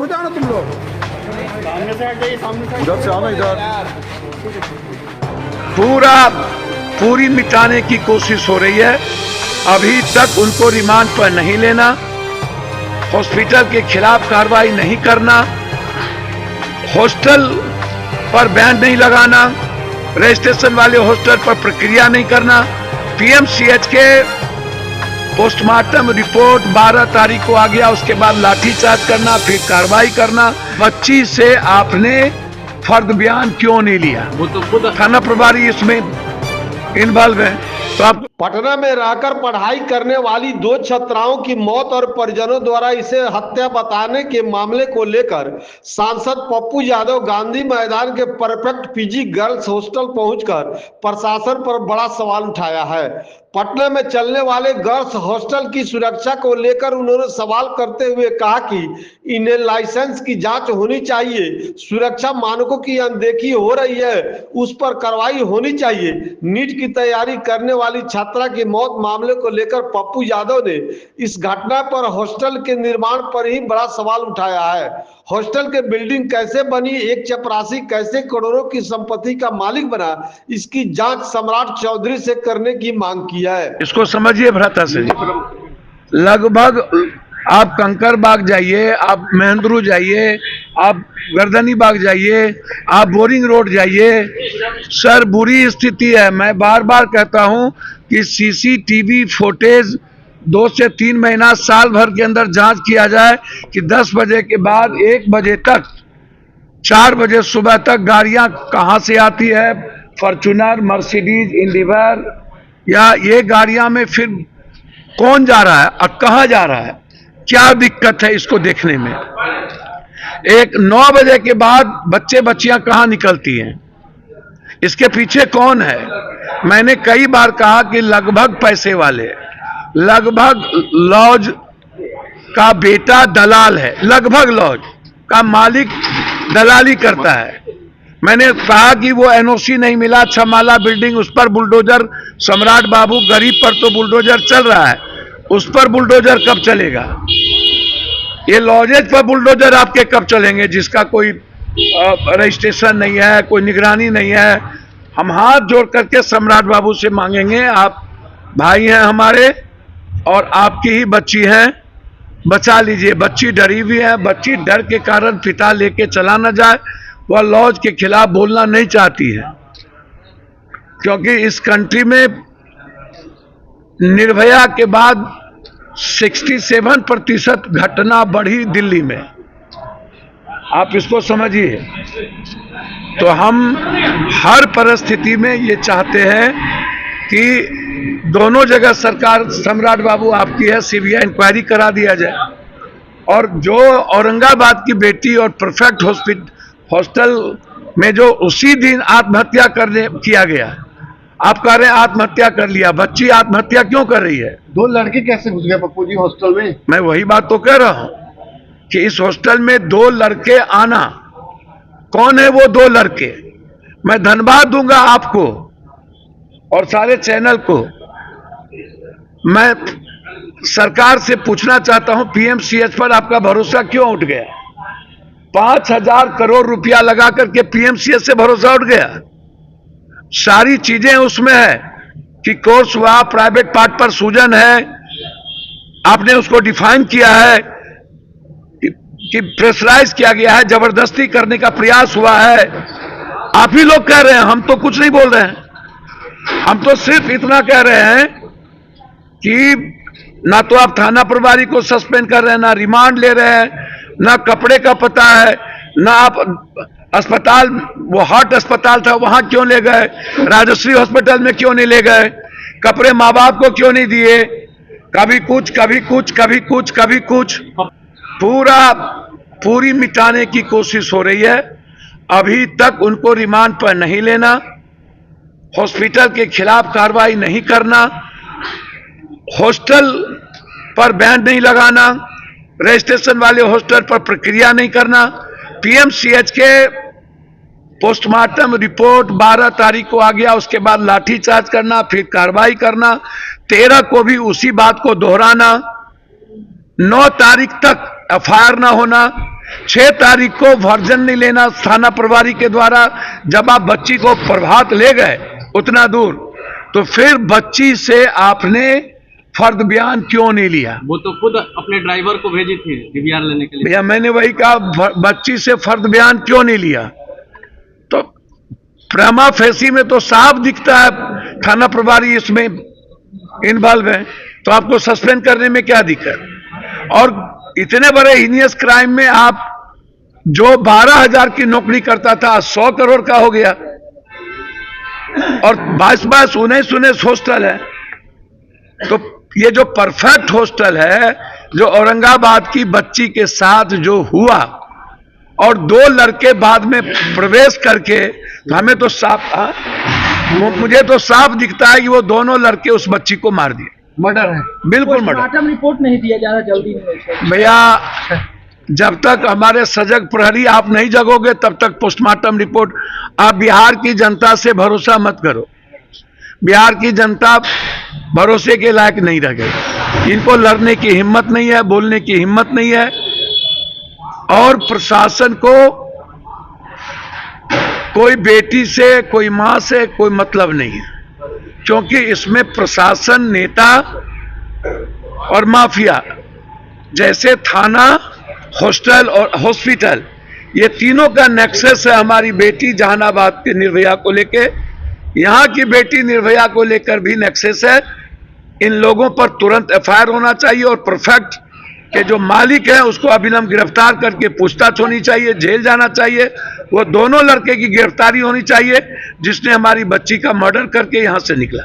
जाओ ना तुम लोग, सामने से हट जाइए, सामने से इधर से आना इधर। पूरी मिटाने की कोशिश हो रही है। अभी तक उनको रिमांड पर नहीं लेना, हॉस्पिटल के खिलाफ कार्रवाई नहीं करना, हॉस्टल पर बैन नहीं लगाना, रजिस्ट्रेशन वाले हॉस्टल पर प्रक्रिया नहीं करना, पीएमसीएच के पोस्टमार्टम रिपोर्ट 12 तारीख को आ गया, उसके बाद लाठीचार्ज करना, फिर कार्रवाई करना। बच्ची से आपने फर्द बयान क्यों नहीं लिया? वो तो खुद थाना प्रभारी इसमें इन्वॉल्व है। तो आप पटना में रहकर पढ़ाई करने वाली 2 छात्राओं की मौत और परिजनों द्वारा इसे हत्या बताने के मामले को लेकर सांसद पप्पू यादव गांधी मैदान के परफेक्ट पीजी गर्ल्स हॉस्टल पहुंचकर प्रशासन पर बड़ा सवाल उठाया है। पटना में चलने वाले गर्ल्स हॉस्टल की सुरक्षा को लेकर उन्होंने सवाल करते हुए कहा कि इन्हें लाइसेंस की जांच होनी चाहिए, सुरक्षा मानकों की अनदेखी हो रही है, उस पर कार्रवाई होनी चाहिए। नीट की तैयारी करने वाली छात्रा की मौत मामले को लेकर पप्पू यादव ने इस घटना पर हॉस्टल के निर्माण पर ही बड़ा सवाल उठाया है। हॉस्टल के बिल्डिंग कैसे बनी, एक चपरासी कैसे करोड़ों की संपत्ति का मालिक बना, इसकी जांच सम्राट चौधरी से करने की मांग की है। इसको समझिए भ्राता से, लगभग आप कंकर बाग जाइए, आप महेंद्रू जाइए, आप गर्दनी बाग जाइए, आप बोरिंग रोड जाइए, सर बुरी स्थिति है। मैं बार बार कहता हूं कि सीसीटीवी फुटेज 2 से 3 महीना साल भर के अंदर जांच किया जाए कि 10 बजे के बाद 1 बजे तक 4 बजे सुबह तक गाड़ियां कहां से आती है, फॉर्च्यूनर, मर्सिडीज, इंडिवर, या ये गाड़ियां में फिर कौन जा रहा है और कहां जा रहा है, क्या दिक्कत है इसको देखने में। एक 9 बजे के बाद बच्चे बच्चियां कहां निकलती हैं, इसके पीछे कौन है। मैंने कई बार कहा कि लगभग पैसे वाले, लगभग लॉज का बेटा दलाल है, लगभग लॉज का मालिक दलाली करता है। मैंने कहा कि वो एनओसी नहीं मिला, 6 माला बिल्डिंग, उस पर बुलडोजर, सम्राट बाबू गरीब पर तो बुलडोजर चल रहा है, उस पर बुलडोजर कब चलेगा? ये लॉजेज पर बुलडोजर आपके कब चलेंगे जिसका कोई रजिस्ट्रेशन नहीं है, कोई निगरानी नहीं है। हम हाथ जोड़ करके सम्राट बाबू से मांगेंगे, आप भाई हैं हमारे और आपकी ही बच्ची है, बचा लीजिए। बच्ची डरी हुई है, बच्ची डर के कारण पिता लेके चला न जाए, वह लॉज के खिलाफ बोलना नहीं चाहती है, क्योंकि इस कंट्री में निर्भया के बाद 67% घटना बढ़ी दिल्ली में, आप इसको समझिए। तो हम हर परिस्थिति में ये चाहते हैं कि दोनों जगह सरकार, सम्राट बाबू आपकी है, सीबीआई इंक्वायरी करा दिया जाए, और जो औरंगाबाद की बेटी और परफेक्ट हॉस्टल में जो उसी दिन आत्महत्या किया गया, आप कह रहे हैं आत्महत्या कर लिया, बच्ची आत्महत्या क्यों कर रही है? 2 लड़के कैसे घुस गए पप्पू जी हॉस्टल में? मैं वही बात तो कह रहा हूं कि इस हॉस्टल में 2 लड़के आना, कौन है वो 2 लड़के? मैं धन्यवाद दूंगा आपको और सारे चैनल को। मैं सरकार से पूछना चाहता हूं, पीएमसीएच पर आपका भरोसा क्यों उठ गया? 5,000 करोड़ रुपया लगा करके पीएमसीएच से भरोसा उठ गया। सारी चीजें उसमें है कि कोर्स हुआ, प्राइवेट पार्ट पर सूजन है, आपने उसको डिफाइन किया है कि प्रेशराइज किया गया है, जबरदस्ती करने का प्रयास हुआ है। आप ही लोग कह रहे हैं, हम तो कुछ नहीं बोल रहे हैं। हम तो सिर्फ इतना कह रहे हैं कि ना तो आप थाना प्रभारी को सस्पेंड कर रहे हैं, ना रिमांड ले रहे हैं, ना कपड़े का पता है, ना आप अस्पताल, वो हार्ट अस्पताल था वहां क्यों ले गए, राजश्री हॉस्पिटल में क्यों नहीं ले गए, कपड़े माँ बाप को क्यों नहीं दिए, कभी कुछ कभी कुछ कभी कुछ कभी कुछ। पूरी मिटाने की कोशिश हो रही है। अभी तक उनको रिमांड पर नहीं लेना, हॉस्पिटल के खिलाफ कार्रवाई नहीं करना, हॉस्टल पर बैन नहीं लगाना, रजिस्ट्रेशन वाले हॉस्टल पर प्रक्रिया नहीं करना, पीएमसीएच के पोस्टमार्टम रिपोर्ट 12 तारीख को आ गया, उसके बाद लाठीचार्ज करना, फिर कार्रवाई करना, 13 को भी उसी बात को दोहराना, 9 तारीख तक एफआईआर ना होना, 6 तारीख को वर्जन नहीं लेना थाना प्रभारी के द्वारा, जब आप बच्ची को प्रभात ले गए उतना दूर, तो फिर बच्ची से आपने फर्द बयान क्यों नहीं लिया? वो तो खुद अपने ड्राइवर को भेजी थी डीवीआर लेने के लिए। भैया मैंने वही कहा, बच्ची से फर्द बयान क्यों नहीं लिया? तो प्रमा फेसी में तो साफ दिखता है थाना प्रभारी इसमें इन्वॉल्व है, तो आपको सस्पेंड करने में क्या दिक्कत? और इतने बड़े हीनियस क्राइम में आप जो 12,000 की नौकरी करता था 100 करोड़ का हो गया, और 22 19 हॉस्टल है। तो ये जो परफेक्ट हॉस्टल है, जो औरंगाबाद की बच्ची के साथ जो हुआ, और 2 लड़के बाद में प्रवेश करके, हमें तो साफ मुझे तो साफ दिखता है कि वो दोनों लड़के उस बच्ची को मार दिए। मर्डर है। बिल्कुल मर्डर। पोस्टमार्टम रिपोर्ट नहीं दिया जा रहा जल्दी में। भैया जब तक हमारे सजग प्रहरी आप नहीं जगोगे तब तक पोस्टमार्टम रिपोर्ट, आप बिहार की जनता से भरोसा मत करो। बिहार की जनता भरोसे के लायक नहीं रह गई, इनको लड़ने की हिम्मत नहीं है, बोलने की हिम्मत नहीं है, और प्रशासन को कोई बेटी से, कोई मां से कोई मतलब नहीं है, क्योंकि इसमें प्रशासन, नेता और माफिया, जैसे थाना, हॉस्टल और हॉस्पिटल, ये तीनों का नेक्सस है हमारी बेटी जहानाबाद के निर्भया को लेके। यहां की बेटी निर्भया को लेकर भी नेक्सस है। इन लोगों पर तुरंत एफआईआर होना चाहिए, और परफेक्ट के जो मालिक हैं उसको अविलंब गिरफ्तार करके पूछताछ होनी चाहिए, जेल जाना चाहिए। वो दोनों लड़के की गिरफ्तारी होनी चाहिए जिसने हमारी बच्ची का मर्डर करके यहां से निकला।